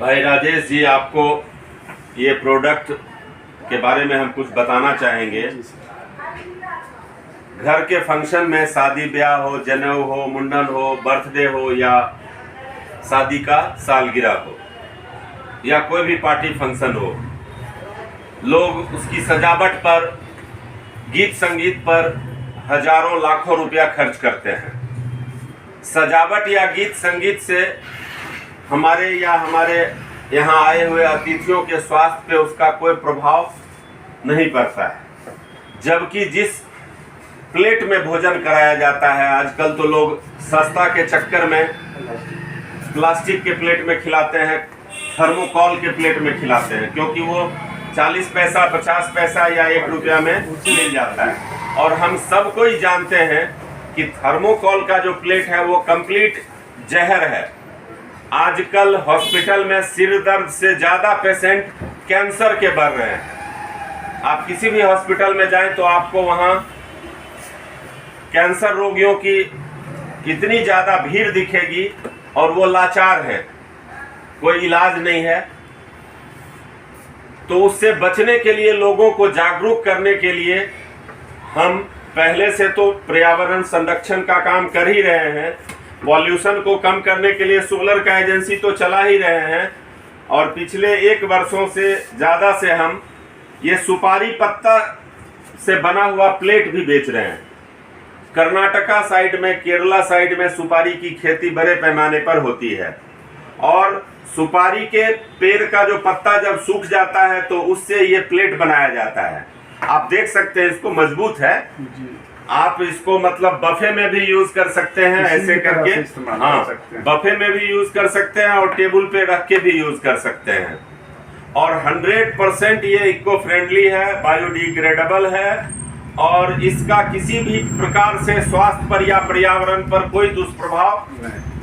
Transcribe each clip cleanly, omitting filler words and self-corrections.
भाई राजेश जी, आपको ये प्रोडक्ट के बारे में हम कुछ बताना चाहेंगे। घर के फंक्शन में, शादी ब्याह हो, जनेऊ हो, मुंडन हो, बर्थडे हो या शादी का सालगिरह हो या कोई भी पार्टी फंक्शन हो, लोग उसकी सजावट पर, गीत संगीत पर हजारों लाखों रुपया खर्च करते हैं। सजावट या गीत संगीत से हमारे यहाँ आए हुए अतिथियों के स्वास्थ्य पे उसका कोई प्रभाव नहीं पड़ता है। जबकि जिस प्लेट में भोजन कराया जाता है, आजकल तो लोग सस्ता के चक्कर में प्लास्टिक के प्लेट में खिलाते हैं, थर्मोकॉल के प्लेट में खिलाते हैं, क्योंकि वो 40 पैसा, 50 पैसा या 1 रुपया में मिल जाता है। और हम सब कोई जानते हैं कि थर्मोकॉल का जो प्लेट है वो कंप्लीट जहर है। आजकल हॉस्पिटल में सिर दर्द से ज़्यादा पेशेंट कैंसर के बढ़ रहे हैं। आप किसी भी हॉस्पिटल में जाएं तो आपको वहाँ कैंसर रोगियों की इतनी ज़्यादा भीड़ दिखेगी और वो लाचार है, कोई इलाज नहीं है। तो उससे बचने के लिए, लोगों को जागरूक करने के लिए हम पहले से तो पर्यावरण संरक्षण का काम कर ही रहे हैं। पॉल्यूशन को कम करने के लिए सोलर का एजेंसी तो चला ही रहे हैं, और पिछले 1 वर्षों से ज़्यादा से हम ये सुपारी पत्ता से बना हुआ प्लेट भी बेच रहे हैं। कर्नाटका साइड में, केरला साइड में सुपारी की खेती बड़े पैमाने पर होती है, और सुपारी के पेड़ का जो पत्ता जब सूख जाता है तो उससे ये प्लेट बनाया जाता है। आप देख सकते हैं, इसको मजबूत है। आप इसको मतलब बफे में भी यूज कर सकते हैं, ऐसे करके। हाँ, बफे में भी यूज कर सकते हैं और टेबल पे रख के भी यूज कर सकते हैं। और 100% ये इको फ्रेंडली है, बायोडिग्रेडेबल है, और इसका किसी भी प्रकार से स्वास्थ्य पर या पर्यावरण पर कोई दुष्प्रभाव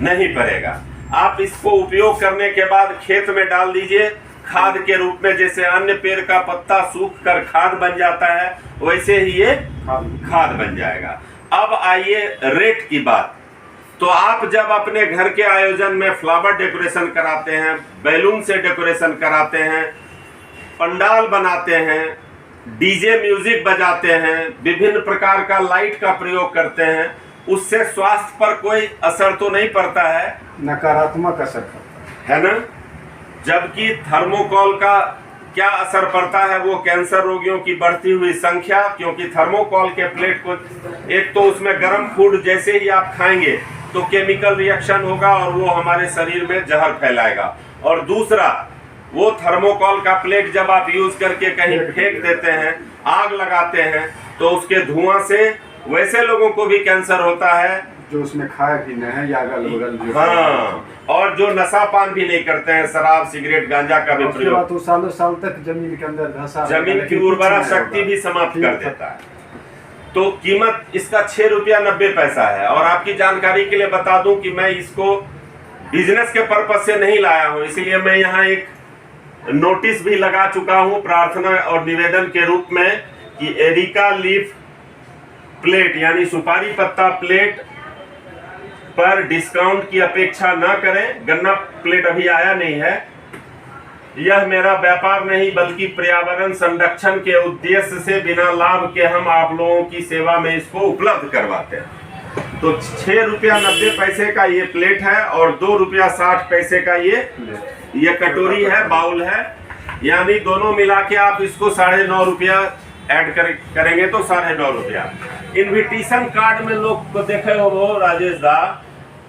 नहीं पड़ेगा। आप इसको उपयोग करने के बाद खेत में डाल दीजिए खाद के रूप में। जैसे अन्य पेड़ का पत्ता सूख कर खाद बन जाता है, वैसे ही ये खाद बन जाएगा। अब आइए रेट की बात। तो आप जब अपने घर के आयोजन में फ्लावर डेकोरेशन कराते हैं, बैलून से डेकोरेशन कराते हैं, पंडाल बनाते हैं, डीजे म्यूजिक बजाते हैं, विभिन्न प्रकार का लाइट का प्रयोग करते हैं, उससे स्वास्थ्य पर कोई असर तो नहीं पड़ता है, नकारात्मक असर पड़ता है ना। जबकि थर्मोकॉल का क्या असर पड़ता है, वो कैंसर रोगियों की बढ़ती हुई संख्या। क्योंकि थर्मोकॉल के प्लेट को, एक तो उसमें गर्म फूड जैसे ही आप खाएंगे तो केमिकल रिएक्शन होगा और वो हमारे शरीर में जहर फैलाएगा, और दूसरा वो थर्मोकॉल का प्लेट जब आप यूज करके कहीं फेंक देते हैं, आग लगाते हैं, तो उसके धुआं से वैसे लोगों को भी कैंसर होता है जो उसमें खाए भी नहीं है या अगल बगल। हाँ, और जो नशा पान भी नहीं करते हैं, शराब, सिगरेट, गांजा का भी प्रयोग, तो सालों साल तक जमीन के अंदर धंसा, जमीन की उर्वरा शक्ति भी समाप्त कर देता है। तो कीमत इसका 6 रुपया 90 पैसा है। और आपकी जानकारी के लिए बता दूं कि मैं इसको बिजनेस के पर्पज से नहीं लाया हूं, इसलिए मैं यहाँ एक नोटिस भी लगा चुका हूं प्रार्थना और निवेदन के रूप में कि एरिका लीफ प्लेट यानी सुपारी पत्ता प्लेट पर डिस्काउंट की अपेक्षा ना करें। गन्ना प्लेट अभी आया नहीं है। यह मेरा व्यापार नहीं बल्कि पर्यावरण संरक्षण के उद्देश्य से बिना लाभ के हम आप लोगों की सेवा में इसको उपलब्ध करवाते हैं। तो 6 रुपया 90 पैसे का ये प्लेट है और 2 रुपया 60 पैसे का ये कटोरी है, बाउल है। यानी दोनों मिला के आप इसको 9.5 रुपया ऐड करेंगे तो 9.5 रुपया। इन्विटेशन कार्ड में लोग को देखे हो राजेश दा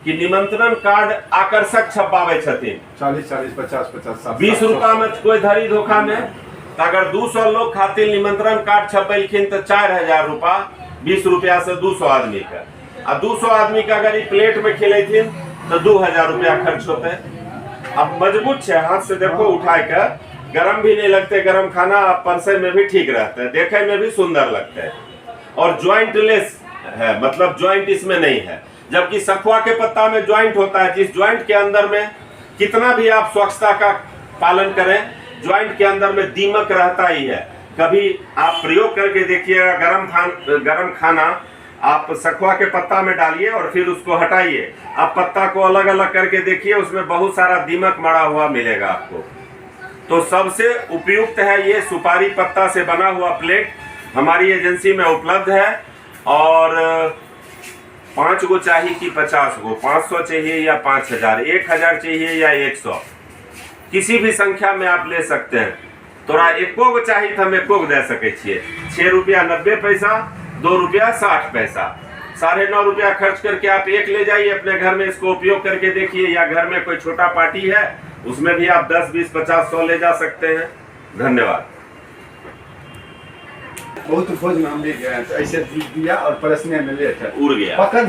कि निमंत्रण कार्ड आकर्षक छपावे छथिन, 40, 50, 20 रुपया में कोई धरी धोखा में। तो अगर 200 लोग खातिर निमंत्रण कार्ड छपेलखिन तो 4000 रुपया, 20 रुपया से 200 आदमी का। आ 200 आदमी का अगर प्लेट में खिलेथिन तो 2000 रुपया खर्च होते। अब मजबूत है, हाथ से देखो उठा कर, गरम भी नहीं लगते। गरम खाना आप परसे में भी ठीक रहता है, देखे में भी सुंदर लगता है, और ज्वाइंटलेस है, मतलब ज्वाइंट इसमें नहीं है। जबकि सखुआ के पत्ता में ज्वाइंट होता है, जिस ज्वाइंट के अंदर में कितना भी आप स्वच्छता का पालन करें, ज्वाइंट के अंदर में दीमक रहता ही है। कभी आप प्रयोग करके देखिएगा, गरम खाना आप सखुआ के पत्ता में डालिए और फिर उसको हटाइए। आप पत्ता को अलग अलग करके देखिए, उसमें बहुत सारा दीमक मरा हुआ मिलेगा आपको। तो सबसे उपयुक्त है ये सुपारी पत्ता से बना हुआ प्लेट, हमारी एजेंसी में उपलब्ध है। और 5 गो चाहिए कि 50 गो, 500 चाहिए या 5000, 1000 चाहिए या 100, किसी भी संख्या में आप ले सकते हैं। तोरा 1 गो चाहिए तो हम 1 गो दे सके छिए। 6 रुपया 90 पैसा, 2 रुपया 60 पैसा, 9.5 रुपया खर्च करके आप एक ले जाइए अपने घर में, इसको उपयोग करके देखिए। या घर में कोई छोटा पार्टी है उसमें भी आप 10, 20, 50, 100 ले जा सकते हैं। धन्यवाद। बहुत भोज में हम भी गए तो ऐसे दिया और परसने में लेट है उड़ गया। पकड़